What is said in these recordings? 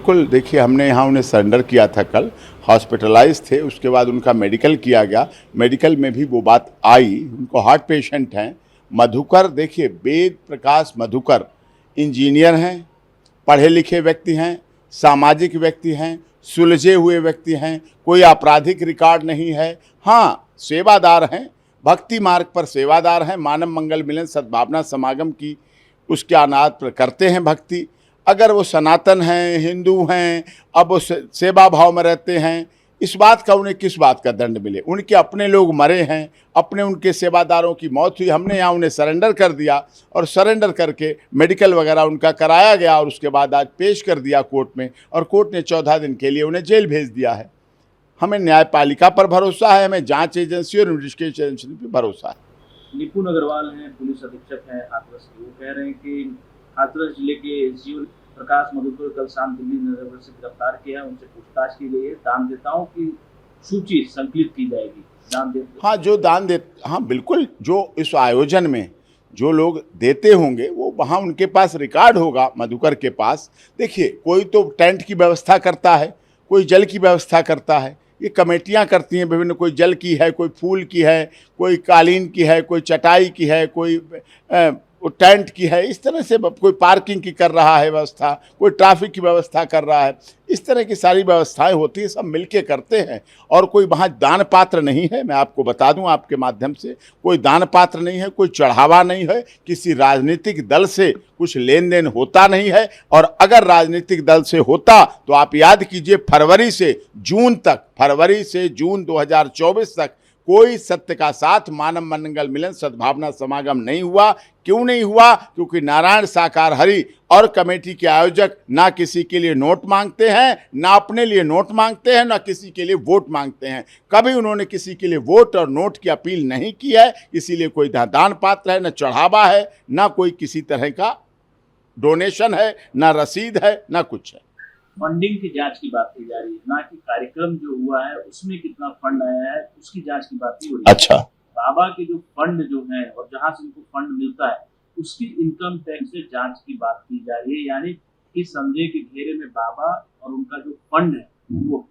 बिल्कुल, देखिए हमने यहाँ उन्हें सरेंडर किया था कल, हॉस्पिटलाइज़ थे, उसके बाद उनका मेडिकल किया गया। मेडिकल में भी वो बात आई, उनको हार्ट पेशेंट हैं। मधुकर, देखिए वेद प्रकाश मधुकर इंजीनियर हैं, पढ़े लिखे व्यक्ति हैं, सामाजिक व्यक्ति हैं, सुलझे हुए व्यक्ति हैं, कोई आपराधिक रिकॉर्ड नहीं है। हाँ, सेवादार हैं, भक्ति मार्ग पर सेवादार हैं, मानव मंगल मिलन सद्भावना समागम की उसके अनाद पर करते हैं भक्ति। अगर वो सनातन हैं, हिंदू हैं, अब वो सेवा भाव में रहते हैं, इस बात का उन्हें किस बात का दंड मिले? उनके अपने लोग मरे हैं, अपने उनके सेवादारों की मौत हुई, हमने यहाँ उन्हें सरेंडर कर दिया और सरेंडर करके मेडिकल वगैरह उनका कराया गया और उसके बाद आज पेश कर दिया कोर्ट में और कोर्ट ने 14 दिन के लिए उन्हें जेल भेज दिया है। हमें न्यायपालिका पर भरोसा है, हमें जाँच एजेंसी और इन्वेस्टिगेशन एजेंसी पर भरोसा है। निपुण अग्रवाल हैं, पुलिस अधीक्षक हैं हाथरस के, वो कह रहे हैं कि हाथरस जिले के एसडीओ प्रकाश मधुकर कल शाम दिल्ली नगर से गिरफ्तार किया है, उनसे पूछताछ की गई है। दानदेताओं की सूची संकलित की जाएगी। हाँ, जो दान दे, हाँ बिल्कुल, जो इस आयोजन में जो लोग देते होंगे वो वहाँ उनके पास रिकॉर्ड होगा, मधुकर के पास। देखिए, कोई तो टेंट की व्यवस्था करता है, कोई जल की व्यवस्था करता है, ये कमेटियां करती हैं विभिन्न, कोई जल की है, कोई फूल की है, कोई कालीन की है, कोई चटाई की है, कोई टेंट की है, इस तरह से कोई पार्किंग की कर रहा है व्यवस्था, कोई ट्रैफिक की व्यवस्था कर रहा है। इस तरह की सारी व्यवस्थाएं होती हैं, सब मिलके करते हैं। और कोई वहाँ दान पात्र नहीं है, मैं आपको बता दूं आपके माध्यम से, कोई दान पात्र नहीं है, कोई चढ़ावा नहीं है, किसी राजनीतिक दल से कुछ लेन देन होता नहीं है। और अगर राजनीतिक दल से होता तो आप याद कीजिए फरवरी से जून 2024 तक कोई सत्य का साथ मानव मंगल मिलन सद्भावना समागम नहीं हुआ। क्यों नहीं हुआ? क्योंकि नारायण साकार हरि और कमेटी के आयोजक ना किसी के लिए नोट मांगते हैं, ना अपने लिए नोट मांगते हैं, ना किसी के लिए वोट मांगते हैं। कभी उन्होंने किसी के लिए वोट और नोट की अपील नहीं की है, इसीलिए कोई दान पात्र है, ना चढ़ावा है, ना कोई किसी तरह का डोनेशन है, ना रसीद है, ना कुछ है। फंडिंग की जांच की बात की जा रही है, ना कि कार्यक्रम जो हुआ है उसमें कितना फंड आया है उसकी जांच की बात नहीं हो रही है। अच्छा, बाबा के जो फंड जो है और जहां से उनको फंड मिलता है उसकी इनकम टैक्स से जांच की बात की जा रही है, यानी कि समझे कि घेरे में बाबा और उनका जो फंड है वो।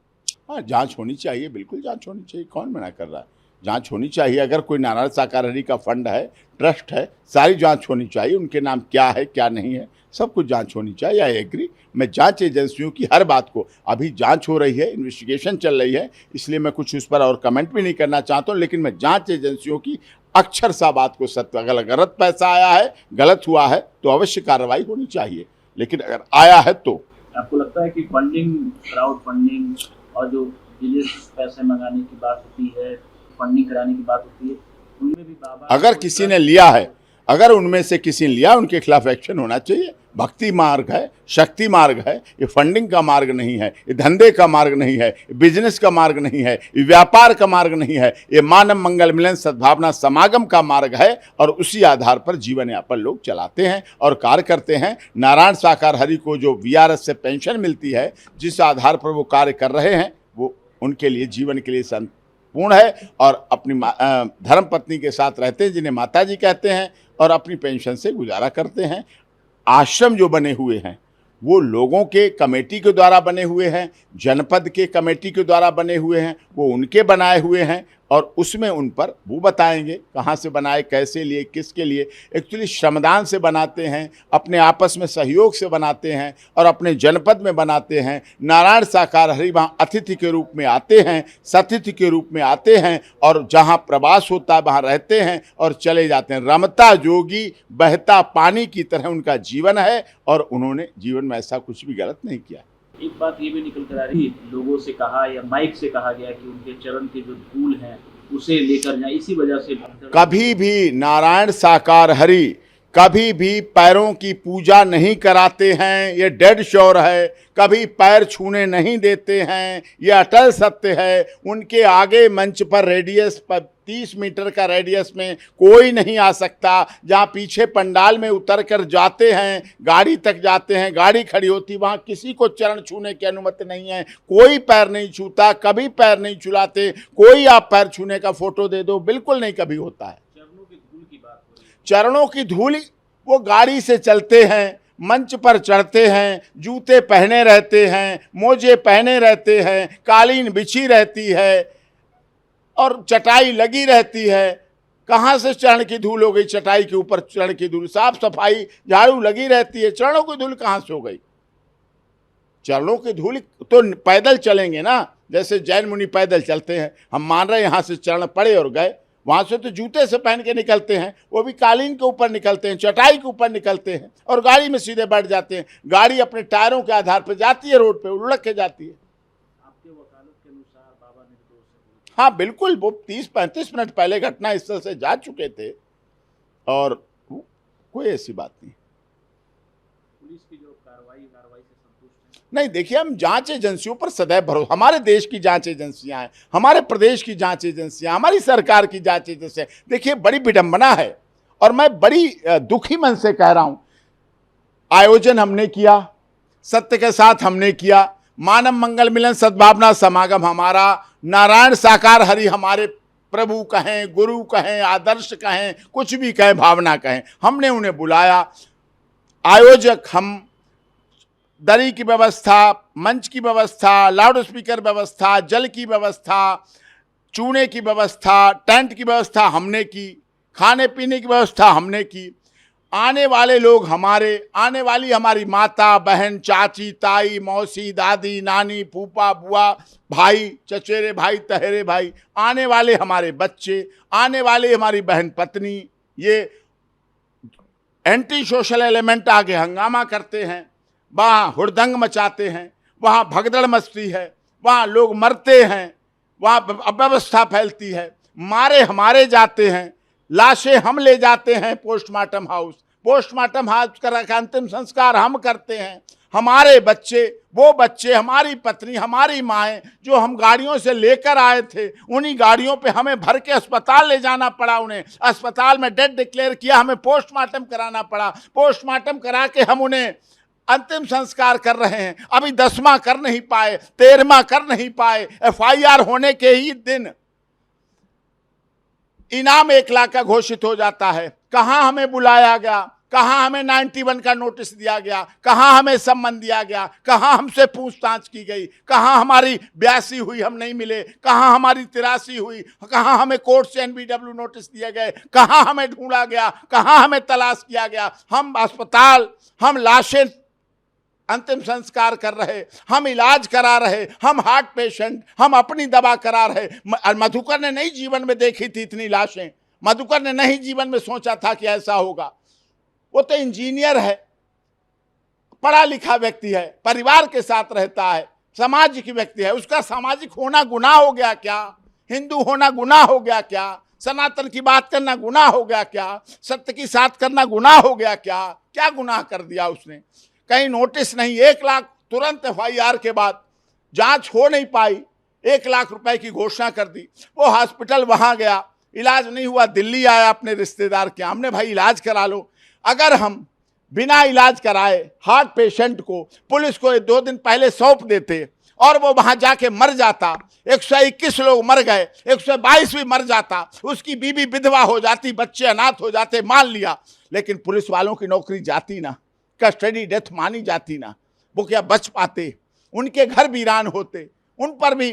हाँ, जांच होनी चाहिए, बिल्कुल जांच होनी चाहिए, कौन मना कर रहा है? जांच होनी चाहिए। अगर कोई नारायण साकार हरि का फंड है, ट्रस्ट है, सारी जांच होनी चाहिए, उनके नाम क्या है क्या नहीं है, सब कुछ जांच होनी चाहिए। I agree. मैं जांच एजेंसियों की हर बात को, अभी जांच हो रही है, इन्वेस्टिगेशन चल रही है, इसलिए मैं कुछ उस पर और कमेंट भी नहीं करना चाहता हूँ, लेकिन मैं जांच एजेंसियों की अक्षर सा बात को सत्य, अगर गलत पैसा आया है, गलत हुआ है तो अवश्य कार्रवाई होनी चाहिए, लेकिन अगर आया है तो। आपको लगता है कि फंडिंग, क्राउड फंडिंग और जो विदेश पैसे मंगाने की बात होती है, फंडिंग कराने की बात होती है, उनमें भी बाबा अगर किसी ने लिया है, अगर उनमें से किसी ने लिया, उनके खिलाफ एक्शन होना चाहिए। भक्ति मार्ग है, शक्ति मार्ग है, ये फंडिंग का मार्ग नहीं है, ये धंधे का मार्ग नहीं है, ये बिजनेस का मार्ग नहीं है, ये व्यापार का मार्ग नहीं है, ये मानव मंगल मिलन सद्भावना समागम का मार्ग है। और उसी आधार पर जीवन यापन लोग चलाते हैं और कार्य करते हैं। नारायण साकार हरि को जो वीआरएस से पेंशन मिलती है, जिस आधार पर वो कार्य कर रहे हैं, वो उनके लिए जीवन के लिए पूर्ण है। और अपनी धर्म पत्नी के साथ रहते हैं, जिन्हें माता जी कहते हैं, और अपनी पेंशन से गुजारा करते हैं। आश्रम जो बने हुए हैं वो लोगों के कमेटी के द्वारा बने हुए हैं, जनपद के कमेटी के द्वारा बने हुए हैं, वो उनके बनाए हुए हैं। और उसमें उन पर वो बताएंगे कहाँ से बनाए, कैसे लिए, किसके लिए। एक्चुअली श्रमदान से बनाते हैं, अपने आपस में सहयोग से बनाते हैं और अपने जनपद में बनाते हैं। नारायण साकार हरि वहाँ अतिथि के रूप में आते हैं, सतिथि के रूप में आते हैं, और जहाँ प्रवास होता है वहाँ रहते हैं और चले जाते हैं। रमता जोगी बहता पानी की तरह उनका जीवन है, और उन्होंने जीवन में ऐसा कुछ भी गलत नहीं किया। एक बात ये भी निकल कर आ रही है, लोगों से कहा या माइक से कहा गया कि उनके चरण के जो धूल हैं उसे लेकर जाए, इसी वजह से कभी भी नारायण साकार हरि कभी भी पैरों की पूजा नहीं कराते हैं, ये डेड श्योर है। कभी पैर छूने नहीं देते हैं, ये अटल सत्य है। उनके आगे मंच पर रेडियस पर 30 मीटर का रेडियस में कोई नहीं आ सकता। जहाँ पीछे पंडाल में उतर कर जाते हैं, गाड़ी तक जाते हैं, गाड़ी खड़ी होती, वहाँ किसी को चरण छूने की अनुमति नहीं है। कोई पैर नहीं छूता, कभी पैर नहीं छुलाते। कोई आप पैर छूने का फोटो दे दो, बिल्कुल नहीं कभी होता है। चरणों की धूल की बात हो रही है। चरणों की धूल, वो गाड़ी से चलते हैं, मंच पर चढ़ते हैं, जूते पहने रहते हैं, मोजे पहने रहते हैं, कालीन बिछी रहती है और चटाई लगी रहती है। कहाँ से चरण की धूल हो गई? चटाई के ऊपर चरण की धूल, साफ सफाई झाड़ू लगी रहती है, चरणों की धूल कहाँ से हो गई? चरणों की धूल तो पैदल चलेंगे ना, जैसे जैन मुनि पैदल चलते हैं। हम मान रहे हैं यहाँ से चरण पड़े और गए, वहाँ से तो जूते से पहन के निकलते हैं, वो भी कालीन के ऊपर निकलते हैं, चटाई के ऊपर निकलते हैं और गाड़ी में सीधे बैठ जाते हैं। गाड़ी अपने टायरों के आधार पर जाती है, रोड पे उलट के जाती है। आपके वकालत के अनुसार बाबा निर्दोष है? हाँ बिल्कुल, वो 30-35 मिनट पहले घटना स्थल से जा चुके थे और कोई ऐसी बात नहीं। पुलिस की जो कार्रवाई से संतुष्ट है? नहीं, देखिए, हम जांच एजेंसियों पर सदैव भरोसा, हमारे देश की जांच एजेंसियां हैं, हमारे प्रदेश की जांच एजेंसियां, हमारी सरकार की जांच एजेंसियां। देखिए, बड़ी विडंबना है और मैं बड़ी दुखी मन से कह रहा हूं, आयोजन हमने किया, सत्य के साथ हमने किया, मानव मंगल मिलन सद्भावना समागम हमारा, नारायण साकार हरि हमारे प्रभु कहें, गुरु कहें, आदर्श कहें, कुछ भी कहें, भावना कहें, हमने उन्हें बुलाया। आयोजक हम, दरी की व्यवस्था, मंच की व्यवस्था, लाउड स्पीकर व्यवस्था, जल की व्यवस्था, चूने की व्यवस्था, टेंट की व्यवस्था हमने की, खाने पीने की व्यवस्था हमने की। आने वाले लोग हमारे, आने वाली हमारी माता, बहन, चाची, ताई, मौसी, दादी, नानी, फूफा, बुआ, भाई, चचेरे भाई, तहेरे भाई, आने वाले हमारे बच्चे, आने वाले हमारी बहन पत्नी, ये एंटी सोशल एलिमेंट आगे हंगामा करते हैं, वहाँ हुड़दंग मचाते हैं, वहाँ भगदड़ मचती है, वहाँ लोग मरते हैं, वहाँ अव्यवस्था फैलती है, मारे हमारे जाते हैं, लाशें हम ले जाते हैं पोस्टमार्टम हाउस, पोस्टमार्टम हाउस का अंतिम संस्कार हम करते हैं। हमारे बच्चे, वो बच्चे, हमारी पत्नी, हमारी माएँ जो हम गाड़ियों से लेकर आए थे, उन्हीं गाड़ियों पे हमें भर के अस्पताल ले जाना पड़ा, उन्हें अस्पताल में डेड डिक्लेयर किया, हमें पोस्टमार्टम कराना पड़ा, पोस्टमार्टम करा के हम उन्हें अंतिम संस्कार कर रहे हैं। अभी 10वां कर नहीं पाए, 13वां कर नहीं पाए। FIR होने के ही दिन इनाम 1 लाख का घोषित हो जाता है। कहां हमें बुलाया गया, कहां हमें 91 का नोटिस दिया गया, कहां हमें सम्मन दिया गया, कहां हमसे पूछताछ की गई, कहां हमारी 82 हुई, हम नहीं मिले, कहां हमारी 83 हुई, कहां हमें कोर्ट से NBW नोटिस दिए गए, कहां हमें ढूंढा गया, कहां हमें तलाश किया गया। हम अस्पताल, हम लाशें अंतिम संस्कार कर रहे, हम इलाज करा रहे, हम हार्ट पेशेंट, हम अपनी दवा करा रहे। मधुकर ने नहीं जीवन में देखी थी इतनी लाशें, मधुकर ने नहीं जीवन में सोचा था कि ऐसा होगा। वो तो इंजीनियर है, पढ़ा लिखा व्यक्ति है, परिवार के साथ रहता है, सामाजिक व्यक्ति है, उसका सामाजिक होना गुनाह हो गया क्या? हिंदू होना गुनाह हो गया क्या? सनातन की बात करना गुनाह हो गया क्या? सत्य की साथ करना गुनाह हो गया क्या? क्या गुनाह कर दिया उसने? कहीं नोटिस नहीं, 1 लाख तुरंत FIR के बाद जांच हो नहीं पाई, 1 लाख रुपए की घोषणा कर दी। वो हॉस्पिटल वहां गया, इलाज नहीं हुआ, दिल्ली आया अपने रिश्तेदार के, हमने भाई इलाज करा लो। अगर हम बिना इलाज कराए हार्ट पेशेंट को पुलिस को 2 दिन पहले सौंप देते और वो वहां जाके मर जाता, 121 लोग मर गए, 122 भी मर जाता, उसकी बीवी विधवा हो जाती, बच्चे अनाथ हो जाते, मान लिया, लेकिन पुलिस वालों की नौकरी जाती ना, कस्टडी डेथ मानी जाती ना, वो क्या बच पाते? उनके घर वीरान होते, उन पर भी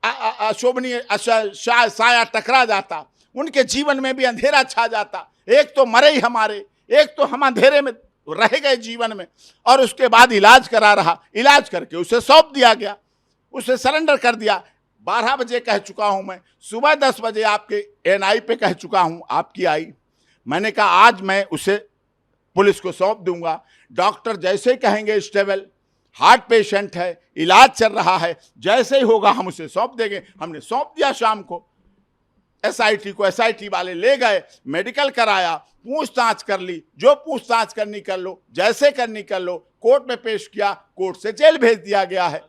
अशोभनीय साया टकरा जाता, उनके जीवन में भी अंधेरा छा जाता। एक तो मरे ही हमारे, एक तो हम अंधेरे में रह गए जीवन में, और उसके बाद इलाज करा रहा, इलाज करके उसे सौंप दिया गया, उसे सरेंडर कर दिया। 12 बजे कह चुका हूं मैं, सुबह 10 बजे आपके NI पे कह चुका हूं, आपकी आई, मैंने कहा आज मैं उसे पुलिस को सौंप दूंगा। डॉक्टर जैसे कहेंगे स्टेबल, हार्ट पेशेंट है, इलाज चल रहा है, जैसे ही होगा हम उसे सौंप देंगे। हमने सौंप दिया शाम को SIT को, SIT वाले ले गए, मेडिकल कराया, पूछताछ कर ली, जो पूछताछ करनी कर लो, जैसे करनी कर लो, कोर्ट में पेश किया, कोर्ट से जेल भेज दिया गया है।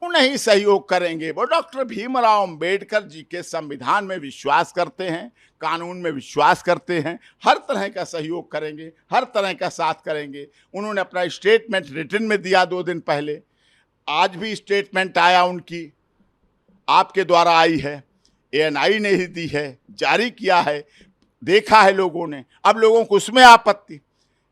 वो नहीं सहयोग करेंगे, वो डॉक्टर भीमराव अंबेडकर जी के संविधान में विश्वास करते हैं, कानून में विश्वास करते हैं, हर तरह का सहयोग करेंगे, हर तरह का साथ करेंगे। उन्होंने अपना स्टेटमेंट रिटन में दिया 2 दिन पहले, आज भी स्टेटमेंट आया उनकी, आपके द्वारा आई है, ANI ने ही दी है, जारी किया है, देखा है लोगों ने। अब लोगों को उसमें आपत्ति,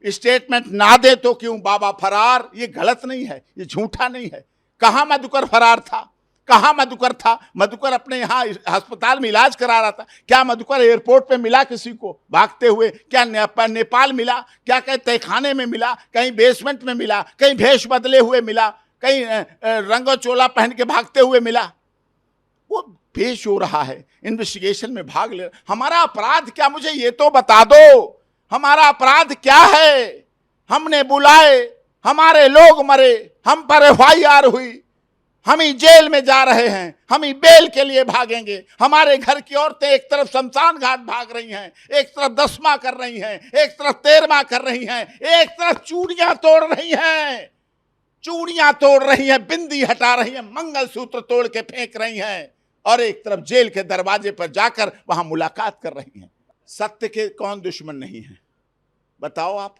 स्टेटमेंट ना दे तो क्यों बाबा फरार, ये गलत नहीं है, ये झूठा नहीं है। कहां मधुकर फरार था, कहां मधुकर था? मधुकर अपने यहां अस्पताल में इलाज करा रहा था। क्या मधुकर एयरपोर्ट पे मिला किसी को भागते हुए? क्या नेपाल मिला? क्या कहीं तहखाने में मिला? कहीं बेसमेंट में मिला? कहीं भेष बदले हुए मिला? कहीं रंगो चोला पहन के भागते हुए मिला? वो पेश हो रहा है, इन्वेस्टिगेशन में भाग ले। हमारा अपराध क्या, मुझे ये तो बता दो, हमारा अपराध क्या है? हमने बुलाए, हमारे लोग मरे, हम पर एफआईआर हुई, हम ही जेल में जा रहे हैं, हम ही बेल के लिए भागेंगे। हमारे घर की औरतें एक तरफ शमशान घाट भाग रही हैं, एक तरफ 10वां कर रही हैं, एक तरफ 13वां कर रही हैं, एक तरफ चूड़ियां तोड़ रही हैं, चूड़ियां तोड़ रही हैं, बिंदी हटा रही हैं, मंगलसूत्र तोड़ के फेंक रही हैं, और एक तरफ जेल के दरवाजे पर जाकर वहां मुलाकात कर रही हैं। सत्य के कौन दुश्मन नहीं है बताओ आप?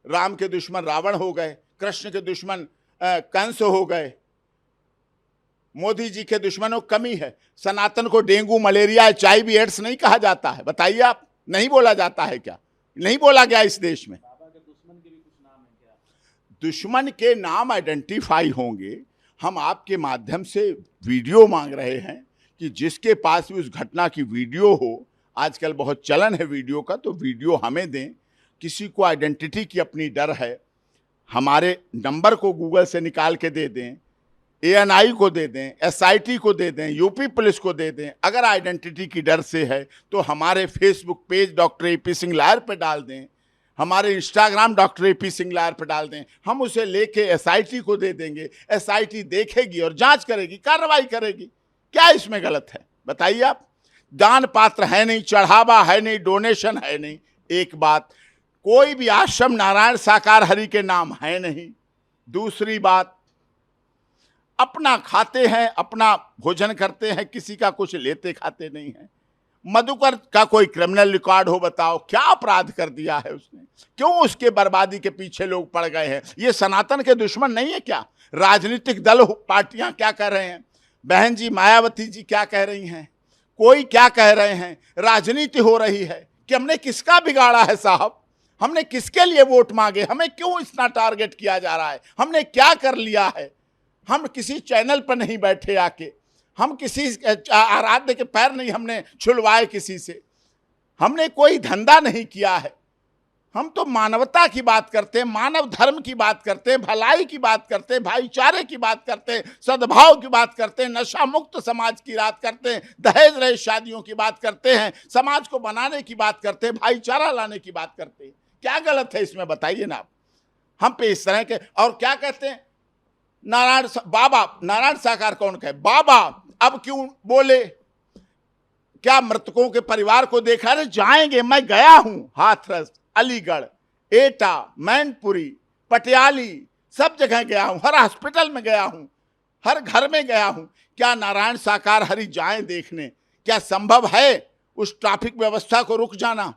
राम के दुश्मन रावण हो गए, कृष्ण के दुश्मन कंस हो गए, मोदी जी के दुश्मनों कमी है। सनातन को डेंगू, मलेरिया, HIV, एड्स नहीं कहा जाता है, बताइए आप? नहीं बोला जाता है क्या? नहीं बोला गया इस देश में? बाबा के दुश्मन के भी कुछ नाम है क्या? दुश्मन के नाम आइडेंटिफाई होंगे। हम आपके माध्यम से वीडियो मांग रहे हैं कि जिसके पास भी उस घटना की वीडियो हो, आजकल बहुत चलन है वीडियो का, तो वीडियो हमें दें। किसी को आइडेंटिटी की अपनी डर है, हमारे नंबर को गूगल से निकाल के दे दें, ANI को दे दें, SIT को दे दें, UP पुलिस को दे दें। अगर आइडेंटिटी की डर से है तो हमारे Facebook page doctor AP Singh lawyer पर डाल दें, हमारे Instagram doctor AP Singh lawyer पर डाल दें। हम उसे लेके SIT को दे देंगे, SIT देखेगी और जांच करेगी, कार्रवाई करेगी। क्या इसमें गलत है बताइए आप? दान पात्र है नहीं, चढ़ावा है नहीं, डोनेशन है नहीं। एक बात, कोई भी आश्रम नारायण साकार हरि के नाम है नहीं। दूसरी बात, अपना खाते हैं, अपना भोजन करते हैं, किसी का कुछ लेते खाते नहीं है। मधुकर का कोई क्रिमिनल रिकॉर्ड हो बताओ, क्या अपराध कर दिया है उसने? क्यों उसके बर्बादी के पीछे लोग पड़ गए हैं? ये सनातन के दुश्मन नहीं है क्या? राजनीतिक दल, पार्टियां क्या कह रहे हैं? बहन जी मायावती जी क्या कह रही हैं? कोई क्या कह रहे हैं? राजनीति हो रही है कि हमने किसका बिगाड़ा है साहब? हमने किसके लिए वोट मांगे? हमें क्यों इतना टारगेट किया जा रहा है? हमने क्या कर लिया है? हम किसी चैनल पर नहीं बैठे आके, हम किसी आराध्य के पैर नहीं हमने छुलवाए किसी से, हमने कोई धंधा नहीं किया है। हम तो मानवता की बात करते हैं, मानव धर्म की बात करते हैं, भलाई की बात करते हैं, भाईचारे की बात करते हैं, सद्भाव की बात करते हैं, नशा मुक्त समाज की बात करते हैं, दहेज रहित शादियों की बात करते हैं, समाज को बनाने की बात करते हैं, भाईचारा लाने की बात करते हैं। क्या गलत है इसमें बताइए ना आप? हम पे इस तरह के, और क्या कहते हैं नारायण साकार कौन कहे बाबा? अब क्यों बोले? क्या मृतकों के परिवार को देखा? अरे जाएंगे, मैं गया हूं हाथरस, अलीगढ़, एटा, मैनपुरी, पटियाली, सब जगह गया हूं, हर हॉस्पिटल में गया हूं, हर घर में गया हूं। क्या नारायण साकार हरि जाएं देखने? क्या संभव है उस ट्रैफिक व्यवस्था को रुक जाना?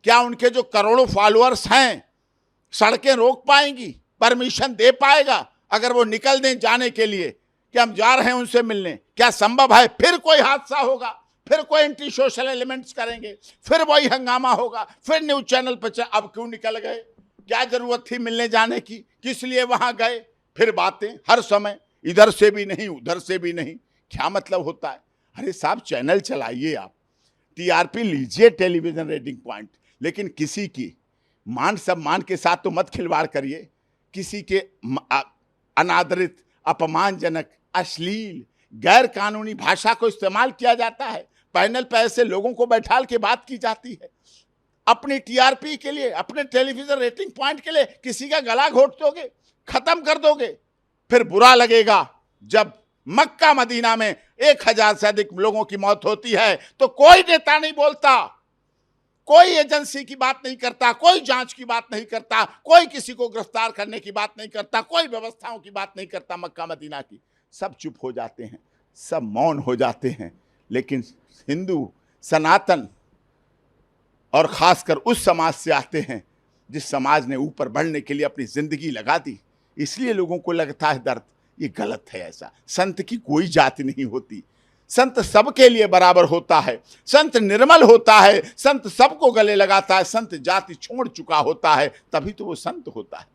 क्या उनके जो करोड़ों फॉलोअर्स हैं सड़कें रोक पाएंगी? परमिशन दे पाएगा अगर वो निकल दें जाने के लिए कि हम जा रहे हैं उनसे मिलने? क्या संभव है? फिर कोई हादसा होगा, फिर कोई एंटी सोशल एलिमेंट्स करेंगे, फिर वही हंगामा होगा, फिर न्यूज चैनल पर अब क्यों निकल गए? क्या जरूरत थी मिलने जाने की? किस लिए वहां गए? फिर बातें हर समय, इधर से भी नहीं, उधर से भी नहीं। क्या मतलब होता है? अरे साहब, चैनल चलाइए आप, TRP लीजिए, टेलीविजन रेटिंग पॉइंट, लेकिन किसी की मान सम्मान के साथ तो मत खिलवाड़ करिए। किसी के अनादरित, अपमानजनक, अश्लील, गैर कानूनी भाषा को इस्तेमाल किया जाता है। पैनल पर ऐसे लोगों को बैठाल के बात की जाती है। अपनी TRP के लिए, अपने टेलीविजन रेटिंग पॉइंट के लिए किसी का गला घोट दोगे, खत्म कर दोगे। फिर बुरा लगेगा जब मक्का मदीना में 1000 से अधिक लोगों की मौत होती है तो कोई नेता नहीं बोलता, कोई एजेंसी की बात नहीं करता, कोई जांच की बात नहीं करता, कोई किसी को गिरफ्तार करने की बात नहीं करता, कोई व्यवस्थाओं की बात नहीं करता मक्का मदीना की। सब चुप हो जाते हैं, सब मौन हो जाते हैं। लेकिन हिंदू, सनातन और खासकर उस समाज से आते हैं जिस समाज ने ऊपर बढ़ने के लिए अपनी जिंदगी लगा दी, इसलिए लोगों को लगता है दर्द। ये गलत है। ऐसा संत की कोई जाति नहीं होती। संत सबके लिए बराबर होता है, संत निर्मल होता है, संत सबको गले लगाता है, संत जाति छोड़ चुका होता है, तभी तो वो संत होता है।